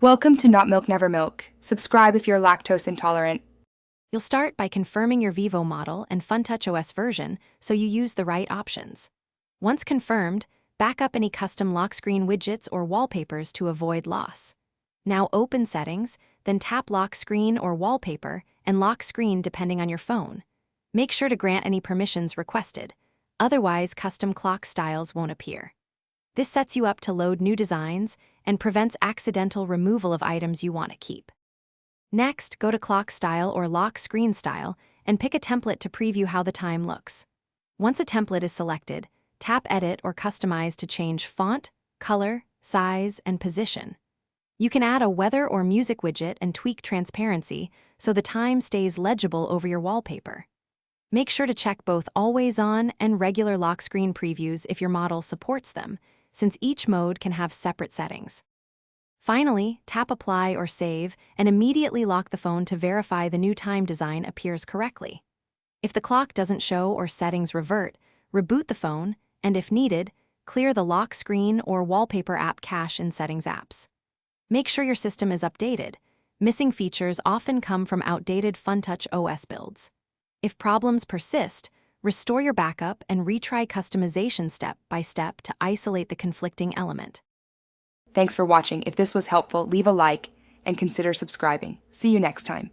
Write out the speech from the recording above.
Welcome to Not Milk Never Milk. Subscribe if you're lactose intolerant. You'll start by confirming your Vivo model and FunTouch OS version so you use the right options. Once confirmed, back up any custom lock screen widgets or wallpapers to avoid loss. Now open Settings, then tap Lock Screen or Wallpaper and Lock Screen depending on your phone. Make sure to grant any permissions requested, otherwise custom clock styles won't appear. This sets you up to load new designs and prevents accidental removal of items you want to keep. Next, go to Clock Style or Lock Screen Style and pick a template to preview how the time looks. Once a template is selected, tap Edit or Customize to change font, color, size, and position. You can add a weather or music widget and tweak transparency so the time stays legible over your wallpaper. Make sure to check both Always On and regular lock screen previews if your model supports them, since each mode can have separate settings. Finally, tap Apply or Save and immediately lock the phone to verify the new time design appears correctly. If the clock doesn't show or settings revert, reboot the phone, and if needed, clear the lock screen or wallpaper app cache in Settings apps. Make sure your system is updated. Missing features often come from outdated FunTouch OS builds. If problems persist, restore your backup and retry customization step by step to isolate the conflicting element. Thanks for watching. If this was helpful, leave a like and consider subscribing. See you next time.